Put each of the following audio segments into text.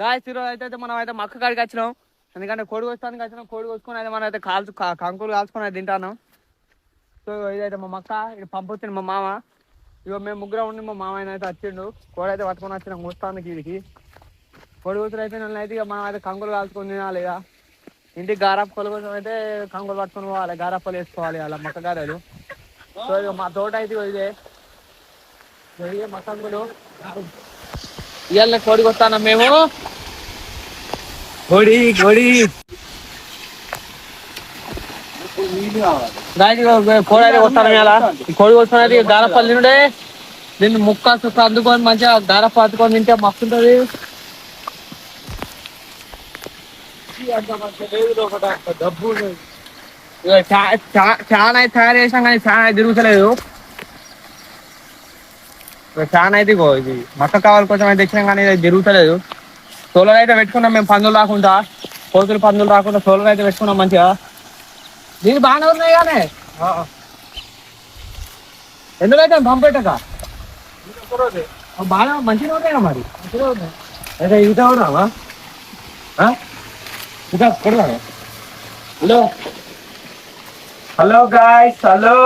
Guys ఈరోజు అయితే మనం అయితే మక్క కాడికి వచ్చినాం. ఎందుకంటే కోడి కోస్తానికి వచ్చినాం. కోడి కోసుకొని అయితే మనం అయితే కంకులు కాల్చుకొని అయితే తింటాను. సో ఇదైతే మా మక్క ఇది పంపొచ్చింది మా మామ. ఇగో మేము ముగ్గురం ఉండి మా మామ అయితే వచ్చిండు. కోడి అయితే పట్టుకొని వచ్చినాం కోస్తానికి. వీడికి కోడి కూతురు అయితే నన్ను అయితే ఇక మనం అయితే కంకులు కాల్చుకొని తినాలి. ఇక ఇంటికి గారప్పల కోసం అయితే కంకులు పట్టుకొని పోవాలి. గారప్పలు వేసుకోవాలి అలా మక్క గారెలు. సో ఇక మా తోట అయితే ఇదే మా కంకులు ఇవాళ కోడికి వస్తాను మేము. కోడి కోడి కోడి అయితే వస్తాను ఇలా. కోడి వస్తున్నది గారప్పలు తినుడే. దీన్ని ముక్క సుక్క అందుకొని మంచిగా గారప్ప అద్దుకొని తింటే మస్తు ఉంటుంది. చాలా అయితే తయారు చేసాం కానీ చాలా అయితే తిరుగుతలేదు. చాలా అయితే ఇది మక్క కావాలి కొంచెం అయితే తెచ్చినాం కానీ ఇది తిరుగుతలేదు. సోలర్ అయితే పెట్టుకున్నాం మేము, పందులు రాకుండా, కోతులు పందులు రాకుండా సోలర్ అయితే పెట్టుకున్నాం మంచిగా. దీన్ని బాగానే ఉన్నాయి కానీ ఎందుకైతే పంపెట్టక బాగా మంచిగా ఉంటాయినా మరి. అయితే ఇంకా ఉన్నావా ఇంకా కొడదా. Hello hello guys, hello.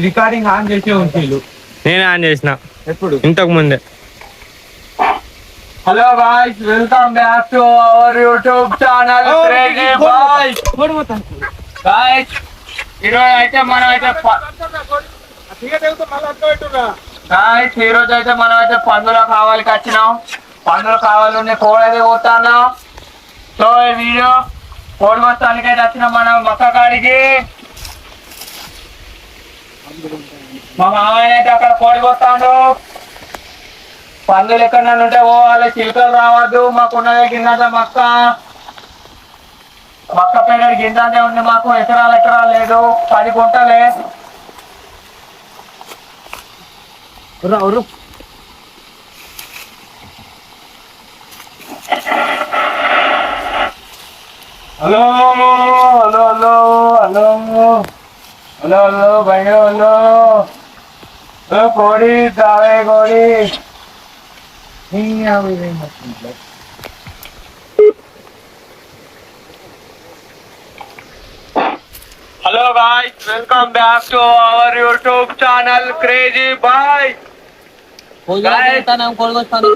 Recording on చేసే ఉంటుంది. నేనే ఆన్ చేసిన ఎప్పుడు ఇంతకు ముందే. Hello guys, welcome back to our YouTube channel crazy boys. Guys ఈరోజు అయితే మనం అయితే గాయ్స్ ఈరోజు అయితే మనం అయితే పందుల కావాలికి వచ్చినాం. పందుల కావాలి కోడి అయితే పోతున్నాం. సో ఈ వీడియో కోడి మొత్తానికి అయితే వచ్చినాం మనం మక్క కాడికి. మా మామయ్య అయితే అక్కడ కోడి పోతాడు. పందులు ఎక్కడ ఉంటే పోవాలి, చిలుకలు రావద్దు. మాకున్నదే గిన్నె మక్క. మక్క పేడ గింజనే ఉంది మాకు. ఎకరాలు లేదు, 10 గుంటలే. Hello hello hello hello hello hello భయ హలో కోడి దావే కోడి. Hello guys, welcome back to our YouTube channel crazy boy. కొడుకొస్తాను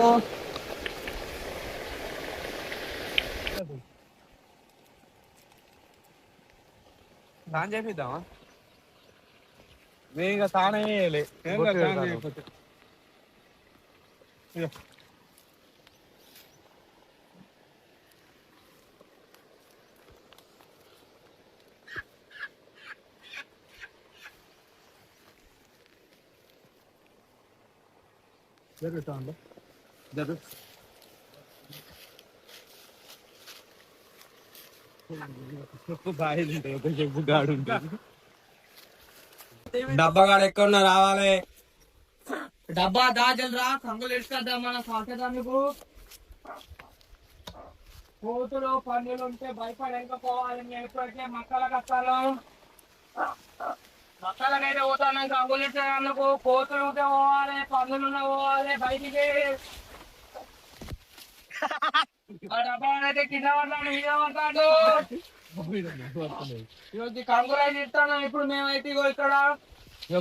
స్నానం చేపిద్దామా? నేను ఇంకా స్నానం చేయాలి. జరుగుతా జరుగు బాగా చెప్పు గాడు ఉంటుంది. డబ్బాగాడు ఎక్కడ రావాలి. డబ్బా దాజలరా కంగులు ఎడుచుకొద్దాం మన సాకేదానికి. కోతులు పందులు ఉంటే భయపడక పోవాలి. మేము ఎప్పుడైతే మక్కల కష్టాలు మక్కలకైతే పోతాను. కంగులు ఎడుచుకు కోతులు ఉంటే పోవాలి, పందులు ఉంటే పోవాలి బయటికి. డబ్బా అయితే కింద పడతాడు, మీద పడతాడు. కంగులు అయితే ఇస్తాను. ఇప్పుడు మేమైతే ఇక్కడ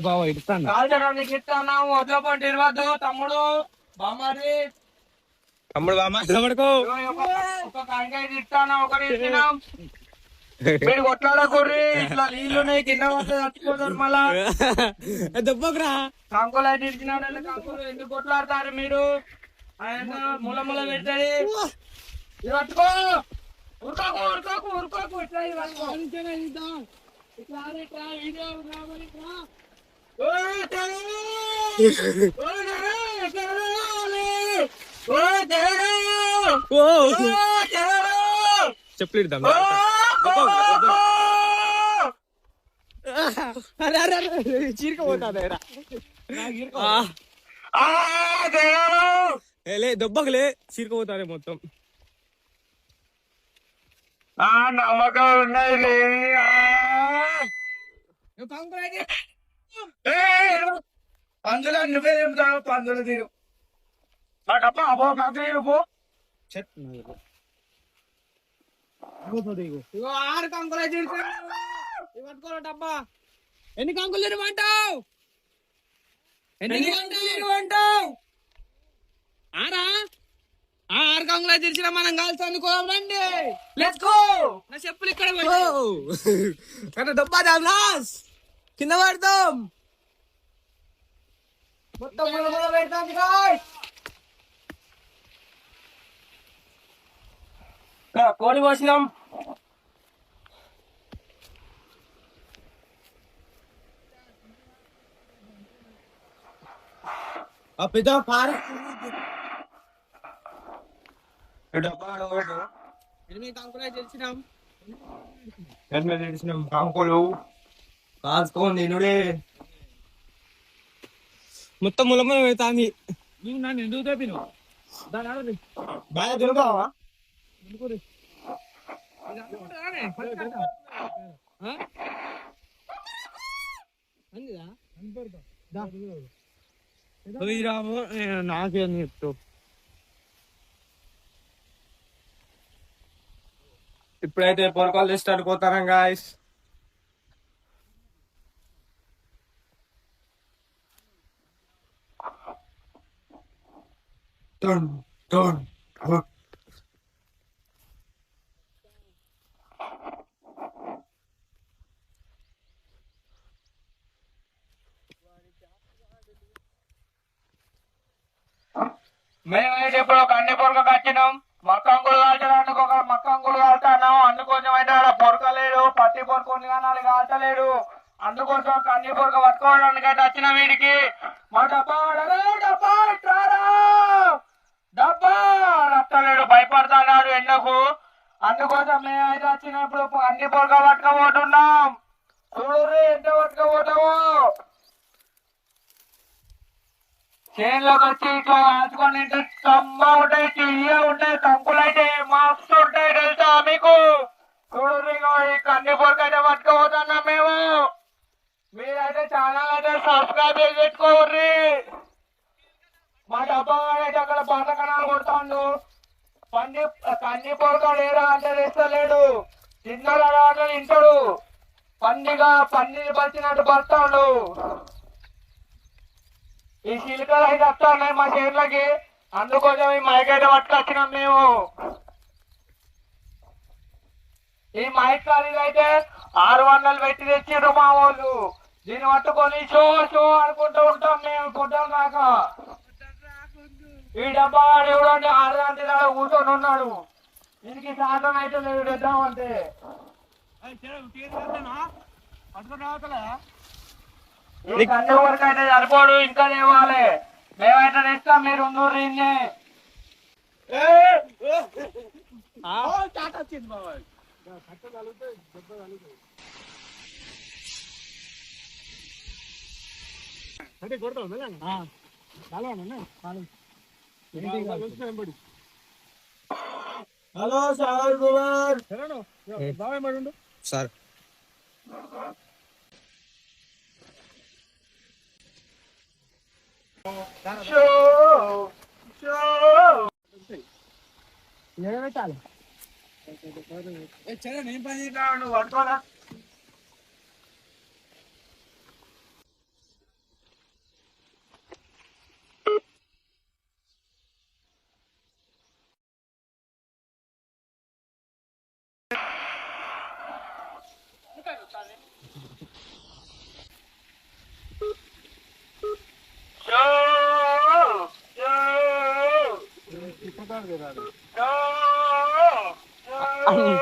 బాబా ఇస్తాను కాల్చడానికి ఇస్తాను. వద్ద పంట ఇరవద్దు తమ్ముడు బామ్మది. తమ్ముడు బామ్మ పడుకో. ఒక కాంకాయ ఇస్తాను, ఒకటి ఇచ్చినాం. మీరు కొట్లాడకూర్రి. ఇట్లా నీళ్లున్నాయి కింద పడితే చచ్చిపోతారు మళ్ళా. దెబ్బకురా కంకులు అయితే ఇచ్చినాడు. కంకులు ఎందుకు కొట్లాడతారు మీరు? ఆయన ముల ముల పెట్టాడు. ఇది పట్టుకో. ఉరుకోకు ఉరుకోకు ఉరుకోకు. ఇట్లా ఇట్లా ఇట్లా వీడియో చెప్పులు చీరకపోతాదే దెబ్బకులే చీరకపోతానే మొత్తం. నమ్మకం ఉన్నది. పందులు నువ్వే చెప్తావు. పందులు తీరు డబ్బా అబ్బో ఇగో 6 కంకులు పట్టుకోరా డబ్బా. ఎన్ని కంకులు తినమంటావు? ఆరా 6 కంకులు తెరిచిన మనం కలిసి అనుకోదాం రండి. Let's go. నా చెప్పులు ఇక్కడ పెట్టు. డబ్బా దామ్లాస్ కింద పడతాం. మొత్తం పెడతాం గాయ్స్. కోడి పోసినాం. పెద్ద కారు 8 కంకులు తెచ్చినాం. కంకులు కాసుకొని తినుడే. మొత్తం ములమ్మ పెడతాంది. నువ్వు నన్ను ఎందుకు తెప్పిను? దాని బాగా తిరుగుతావా? నాకేం చెప్తావు? ఇప్పుడైతే పొరకాలు స్టార్ట్ పోతారా గాయస్. మేమైతే ఇప్పుడు ఒక అన్ని పొరక కట్టినాం. మక్కంకులు కాల్చడానికి ఒక మక్కంకులు కాల్తున్నాం. అందుకోసం అయితే పొరకలేడు, పత్తి పొరకొని కానీ కాల్చలేడు. అందుకోసం కన్ని పొరక పట్టుకోవడానికి అయితే వచ్చిన వీడికి మా డబ్బా డబ్బా రత్తలేడు, భయపడతాడు ఎండకు. అందుకోసం మేమైతే వచ్చినప్పుడు అన్ని పొరక పట్టుకోబోతున్నాం. చూడు ఎంత పట్టుకోబోతావు. చేనులోకి వచ్చి ఇట్లా కాల్చుకొని కమ్మ ఉంటాయి, తీయ ఉంటాయి. కంకులు అయితే మస్తు ఉంటాయి తెలుసా మీకు. చూడు ఈ కన్ని పొరక అయితే పట్టుకోబోతున్నాం మేము. మీరైతే ఛానల్ అయితే సబ్స్క్రైబ్ చేసి పెట్టుకోర్రి. మా డబ్బా అయితే అక్కడ పంట కణాలు కొడుతాడు. కన్ని పొరక లేరా అంటే తెస్తలేడు. తిన్నారా అంటే తింటాడు. పందిని పచ్చినట్టు పడతాడు. ఈ చిలుకలు అయితే వస్తున్నాయి మా చేనులకి. అందుకోసం ఈ మైక్ అయితే పట్టుకొచ్చినాం మేము. ఈ మైక్ ఖరీదు అయితే 600 పెట్టి తెచ్చిర్రు మా వాళ్ళు. దీన్ని పట్టుకొని షో షో అనుకుంటూ ఉంటాం మేము పొద్దున దాకా. ఈ డబ్బా ఎవడంటే 6 గంటల కూర్చొని ఉన్నాడు. దీనికి సాధన అయితే లేదు తెద్దామంటే. అన్ని వరకు అయితే సరిపోడు, ఇంకా తేవాలి. మేమైతే తెస్తాం, మీరు ఉందూరి. అంటే కొడతాం హలో సార్ కుమార్ సార్. పెట్టాలి. నేను పని నువ్వు పట్టుకోవాలా.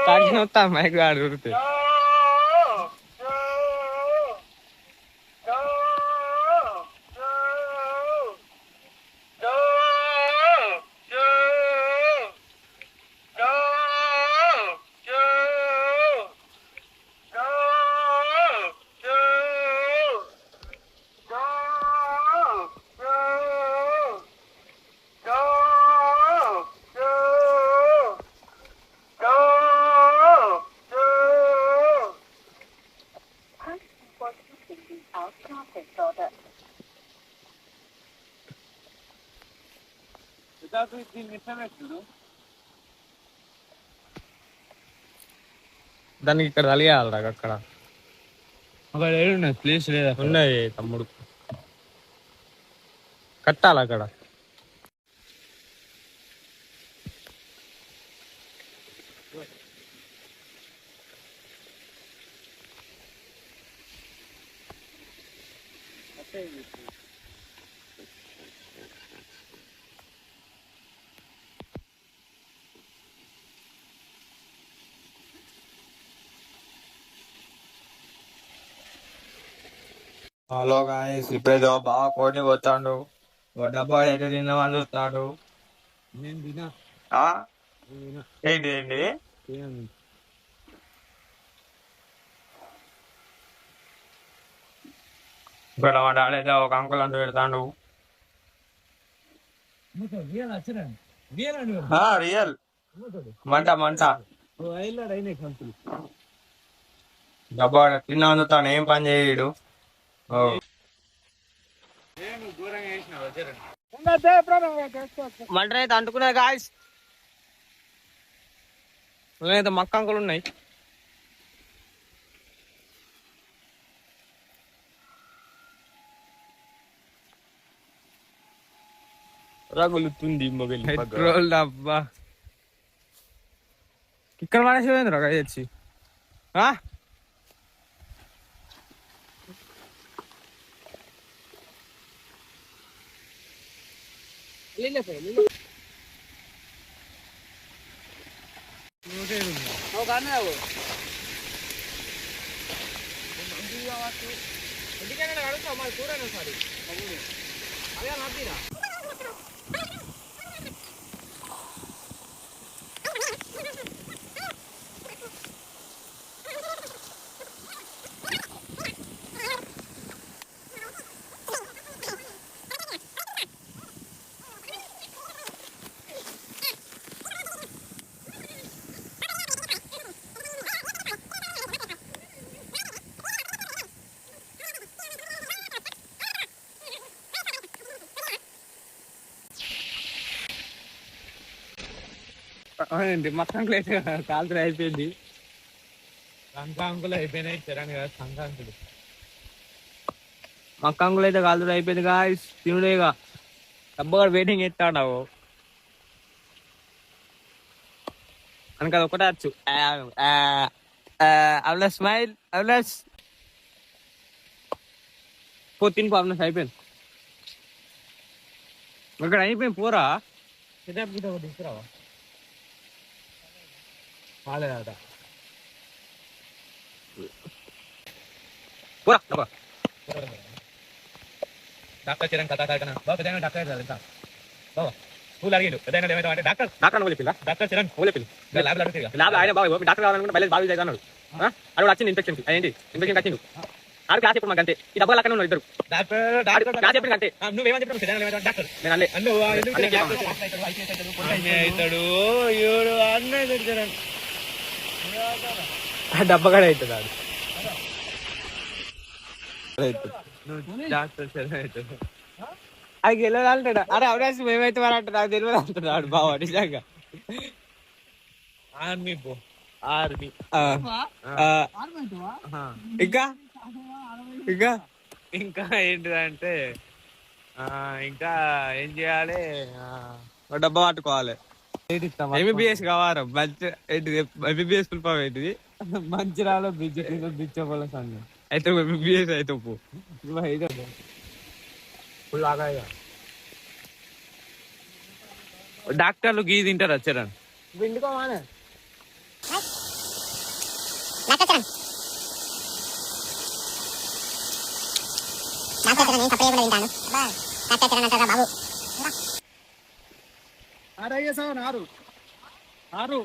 Tadi nota mic baru tuh. దానికి ఇక్కడ తలియాలరా అక్కడ అక్కడ ఏడున్నది ప్లేస్ లేదా ఉన్నది తమ్ముడు కట్టాలి అక్కడ. హలో గాయస్, ఇప్పుడేదో బాగా కోడిని పోతాడు. డబ్బా అయితే తిందామని చూస్తాడు. నేను తినా ఏంటి ఏంటి ఇక్కడ మా డాడీ అయితే ఒక అంకుల్ అంటూ పెడతాడు. రియల్ మంట మంట డబ్బా తిన్నా అందుతాను. ఏం పని చేయడు. మంట అయితే అంటుకున్నాయి గాయస్. అయితే మక్క అంకులు ఉన్నాయి. రగులుతుంది పెట్రోల్ డబ్బా ఇక్కడ పడేసేది రా వచ్చి. అవునండి మొత్తం కాల్తులు అయిపోయింది. సంక్రాంతులు అయిపోయినాయి. చరణ్ కదా సంక్రాంతులు. మక్కంగులు అయితే కాల్తులు అయిపోయింది గాయస్. తినుడేగా డబ్బగా వెయిటింగ్ ఎత్తాడావు మనకు అది ఒకటే వచ్చు. అవ్లెస్ స్మైల్ అవ్లెస్ పో తిని అవ్లెస్ అయిపోయింది. ఇక్కడ అయిపోయింది పోరా. తీసుకురావా కాలేదట. పోరా డాక్టర్ చరణ్ కథ బాబా డాక్టర్ బాబా స్కూల్ అడిగాడు పెద్ద ఏమైనా అంటే doctor doctor Charan lab lab ఆయన బాబు డాక్టర్ కావాలనుకుంటే బయలు బాగా అన్నాడు. అది వచ్చింది ఇన్ఫెక్షన్ ఏంటి ఇన్ఫెక్షన్ వచ్చింది. ఆడు క్లాస్ చెప్పు మాకు అంతే. ఈ డబ్బులు అక్కడ ఉన్నారు ఇద్దరు క్లాస్ చెప్పిన అంతే. నువ్వేమని చెప్పావు డాక్టర్ డబ్బగానే అవుతుంది ఆడు. అది గెలవదు అంటాడు. అరే అవకాశం మేమైతే మరి అంటాడు. నాకు తెలియదు అంటున్నాడు బావ నిజంగా. ఆర్మీ ఇంకా ఇంకా ఇంకా ఏంటిదంటే ఇంకా ఏం చేయాలి. డబ్బా పట్టుకోవాలి. ఎంబీబీఎస్ కావాలి. మంచి ఏంటిది ఎంబీబీఎస్ ఫుల్ ఫామ్ ఏంటిది మంచిరాలో బ్రిడ్జ్ బిచ్చబోల సంఘం అయితే ఎంబీబీఎస్ అయితే డాక్టర్లు గీ తింటారు వచ్చారని విండుకోమానే బాబు